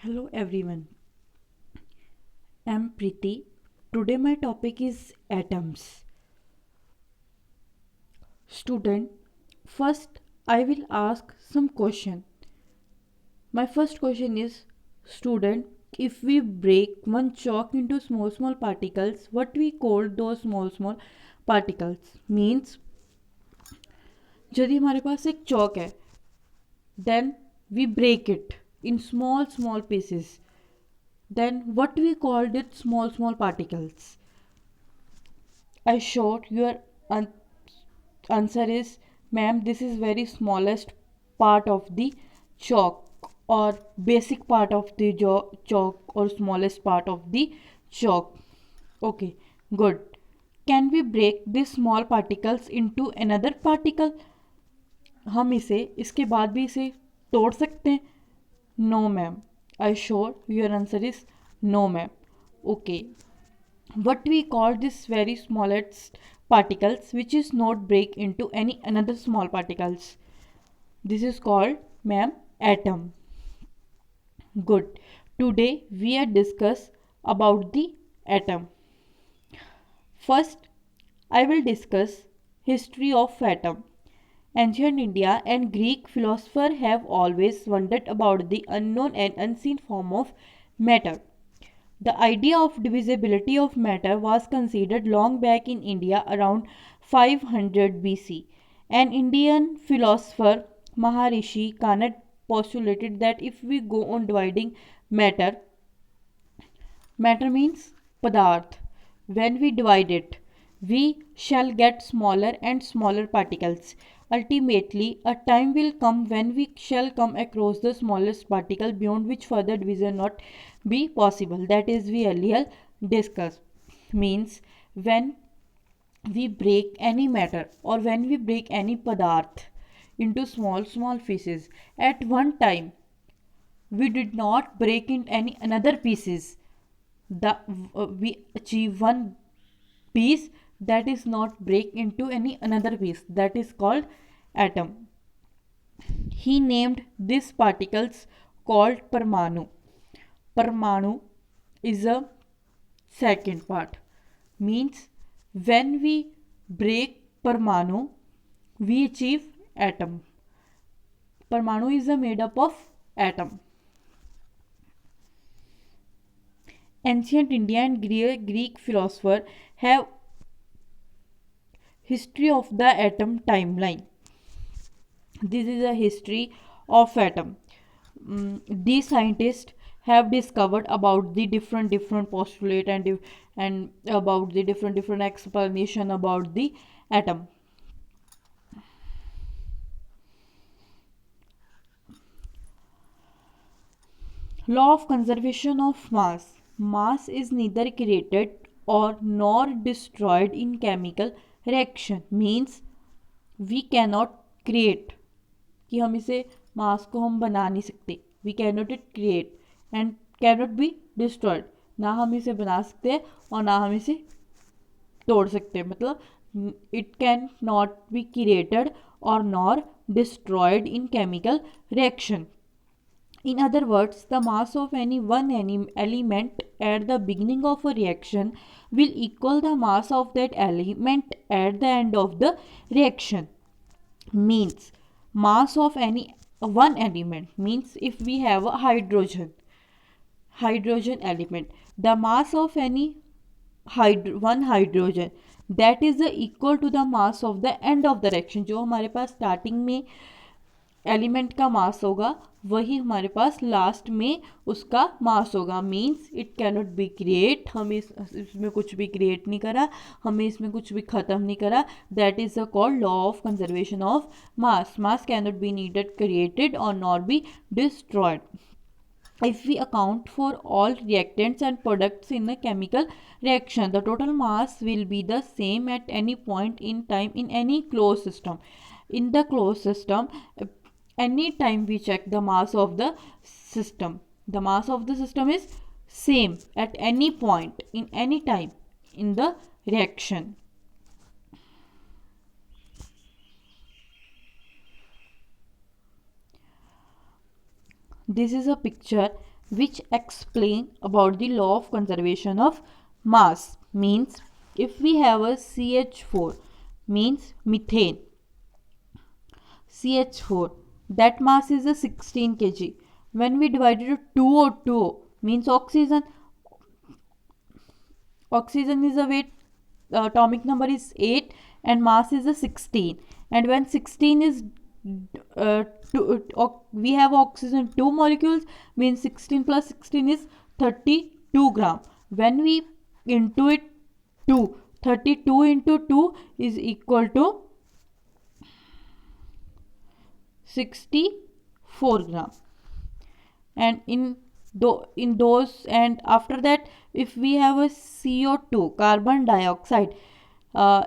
Hello everyone, I'm Preeti. Today my topic is atoms. Student, first I will ask some question. My first question is student, if we break one chalk into small particles, what we call those small particles? Means यदि हमारे पास एक chalk है, then we break it in small pieces. Then what we called it small particles? I showed your answer is, ma'am, this is very smallest part of the chalk or basic part of the chalk or smallest part of the chalk. Okay, good. Can we break these small particles into another particle? हम इसे इसके बाद भी इसे तोड़ सकते हैं? No, ma'am. I sure your answer is no, ma'am. Okay. What we call this very smallest particles which is not break into any another small particles, this is called, ma'am, atom. Good. Today we are discuss about the atom. First I will discuss history of atom. Ancient India and Greek philosophers have always wondered about the unknown and unseen form of matter. The idea of divisibility of matter was considered long back in India around 500 BC. An Indian philosopher, Maharishi Kanat, postulated that if we go on dividing matter, matter means padarth, when we divide it, we shall get smaller and smaller particles. Ultimately, a time will come when we shall come across the smallest particle beyond which further division not be possible. That is, we earlier discussed. Means when we break any matter or when we break any padarth into small pieces at one time, we did not break in any another pieces. We achieve one piece that is not break into any another piece, that is called atom. He named these particles called Parmanu. Parmanu is a second part. Means when we break Parmanu, we achieve atom. Parmanu is made up of atom. Ancient India and Greek philosophers have history of the atom timeline. This is a history of atom. These scientists have discovered about the different postulate and about the different explanation about the atom. Law of conservation of mass. Mass is neither created or nor destroyed in chemical reaction. Means we cannot create, कि हम इसे मास को हम बना नहीं सकते. We cannot it create and cannot be destroyed. ना हम इसे बना सकते हैं और ना हम इसे तोड़ सकते हैं. मतलब it can not be created or nor destroyed in chemical reaction. In other words, the mass of any one element at the beginning of a reaction will equal the mass of that element at the end of the reaction. Means mass of any one element, means if we have a hydrogen element, the mass of any one hydrogen, that is the equal to the mass of the end of the reaction. जो हमारे पास starting में element का मास होगा वही हमारे पास last में उसका मास होगा. Means it cannot be create. हमें इसमें कुछ भी क्रिएट नहीं करा, हमें इसमें कुछ भी ख़त्म नहीं करा. That is the called law of conservation of mass. Mass cannot be needed created or not be destroyed. If we account for all reactants and products in a chemical reaction, the total mass will be the same at any point in time in any closed system. In the closed system, any time we check the mass of the system, the mass of the system is same at any point in any time in the reaction. This is a picture which explain about the law of conservation of mass. Means if we have a CH4 means methane CH4, that mass is a 16 kg. When we divide it to 2O2O means oxygen is a weight, atomic number is 8 and mass is a 16, and when 16 is we have oxygen 2 molecules means 16 plus 16 is 32 gram. When we into it 2, 32 into 2 is equal to 64 gram. And in those, and after that if we have a CO2 carbon dioxide,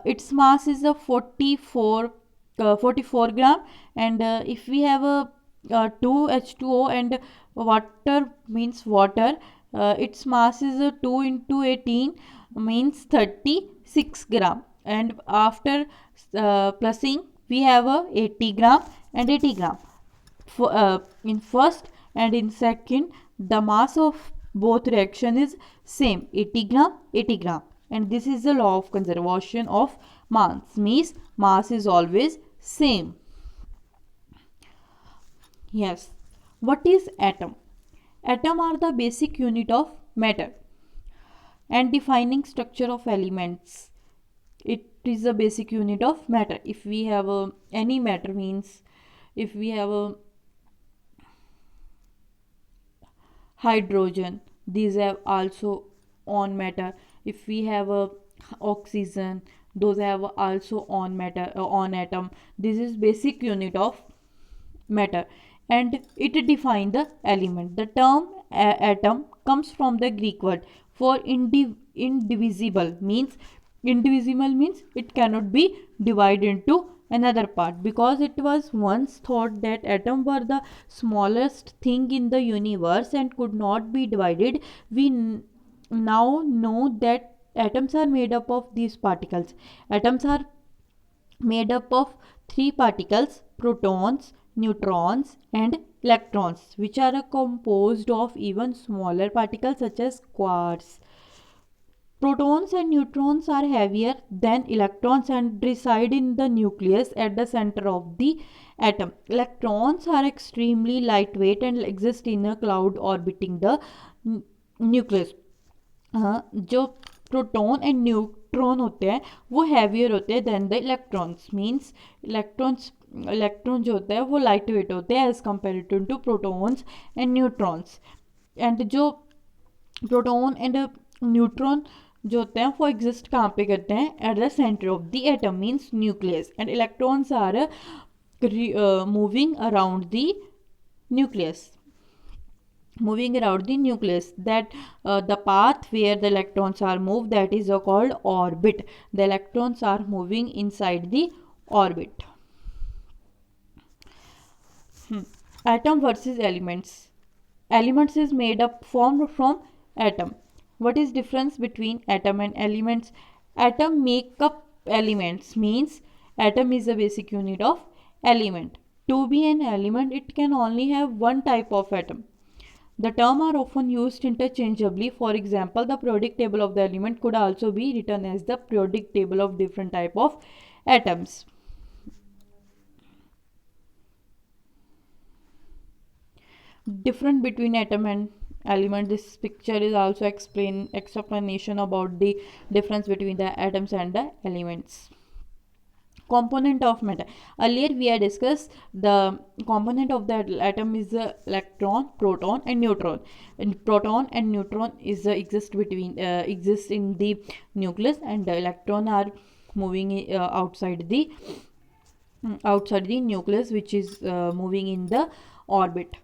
its mass is a 44 gram, and if we have a 2H2O and water means water, its mass is a 2 into 18 means 36 gram, and after plusing we have a 80 gram and 80 gram. In first and in second the mass of both reaction is same, 80 gram 80 gram, and this is the law of conservation of mass, means mass is always same. Yes. What is atom? Atom are the basic unit of matter and defining structure of elements. It is the basic unit of matter. If we have any matter means if we have a hydrogen, these have also on matter. If we have a oxygen, those have also on matter, on atom. This is basic unit of matter and it defines the element. The term atom comes from the Greek word for indivisible means it cannot be divided into another part, because it was once thought that atoms were the smallest thing in the universe and could not be divided. We now know that atoms are made up of these particles. Atoms are made up of three particles: protons, neutrons and electrons, which are composed of even smaller particles such as quarks. Protons and neutrons are heavier than electrons and reside in the nucleus at the center of the atom. Electrons are extremely lightweight and exist in a cloud orbiting the nucleus. जो proton and neutron होते हैं वो heavier होते हैं then the electrons, means electron जो होता है वो लाइट वेट होते हैं as comparative to protons and neutrons. And जो प्रोटॉन एंड न्यूट्रॉन जो होते हैं वो एग्जिस्ट कहाँ पे करते हैं? At the centre of the atom means nucleus, and electrons are moving around the nucleus, that the path where the electrons are moved, that is called orbit. The electrons are moving inside the orbit. Atom versus elements. Elements is made up formed from atom. What is difference between atom and elements? Atom make up elements, means atom is the basic unit of element. To be an element, it can only have one type of atom. The terms are often used interchangeably. For example, the periodic table of the element could also be written as the periodic table of different type of atoms. Difference between atom and element. This picture is also explanation about the difference between the atoms and the elements. Component of matter. Earlier we had discussed the component of the atom is the electron, proton and neutron. And proton and neutron is exist in the nucleus, and the electron are moving outside the nucleus, which is moving in the orbit.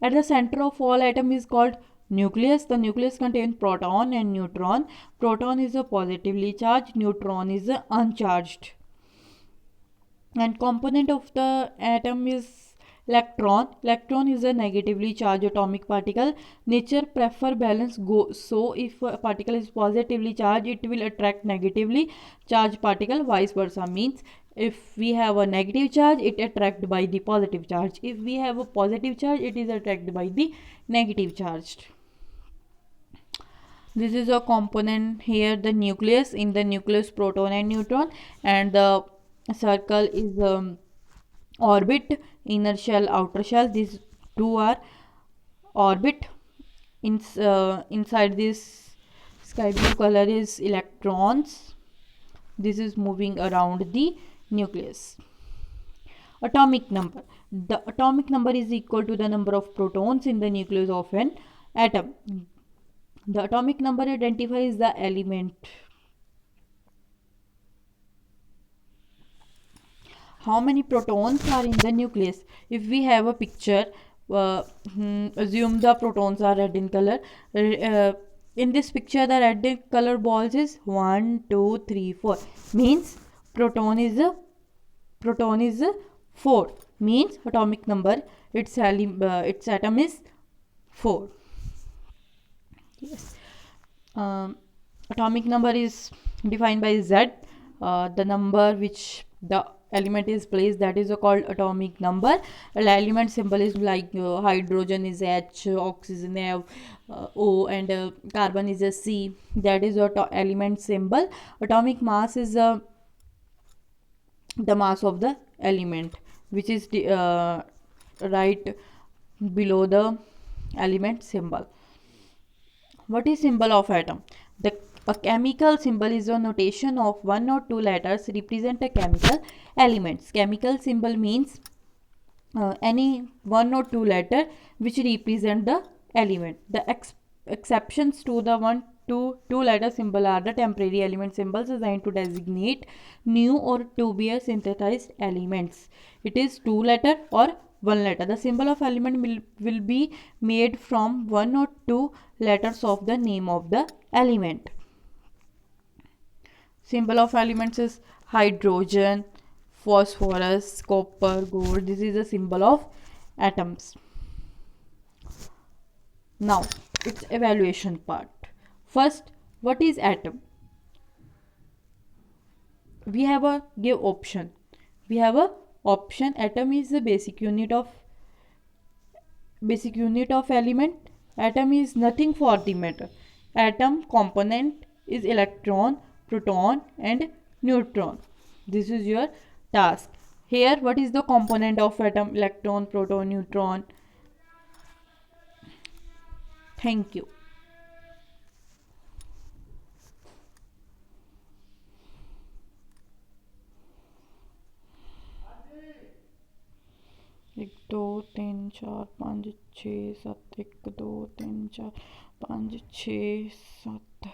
At the center of all atom is called nucleus. The nucleus contains proton and neutron. Proton is a positively charged, neutron is a uncharged. And component of the atom is electron. Electron is a negatively charged atomic particle. Nature prefer balance, so if a particle is positively charged, it will attract negatively charged particle, vice versa, means if we have a negative charge, it attracted by the positive charge. If we have a positive charge, it is attracted by the negative charge. This is a component here, the nucleus. In the nucleus, proton and neutron, and the circle is orbit, inner shell, outer shell. These two are orbit. Inside this sky blue color is electrons. This is moving around the nucleus. Atomic number. The atomic number is equal to the number of protons in the nucleus of an atom. The atomic number identifies the element. How many protons are in the nucleus? If we have a picture, assume the protons are red in color. In this picture, the red color balls is 1, 2, 3, 4. Means proton is 4. Means atomic number, its atom is 4. Yes. Atomic number is defined by Z. The number which the element is placed, that is called atomic number. The element symbol is like hydrogen is H, oxygen F, O, and carbon is a C. That is your element symbol. Atomic mass is the mass of the element, which is right below the element symbol. What is symbol of atom? A chemical symbol is a notation of one or two letters represent a chemical elements. Chemical symbol means any one or two letter which represent the element. The exceptions to the one to two letter symbol are the temporary element symbols designed to designate new or to be synthesized elements. It is two letter or one letter. The symbol of element will be made from one or two letters of the name of the element. Symbol of elements is hydrogen, phosphorus, copper, gold. This is the symbol of atoms. Now, its evaluation part. First, what is atom? We have a give option. We have a option. Atom is the basic unit of element. Atom is nothing for the matter. Atom component is electron, proton and neutron. This is your task. Here, what is the component of atom? Electron, proton, neutron. Thank you. एक दो तीन चार पाँच छः सात एक दो तीन चार पाँच छः सात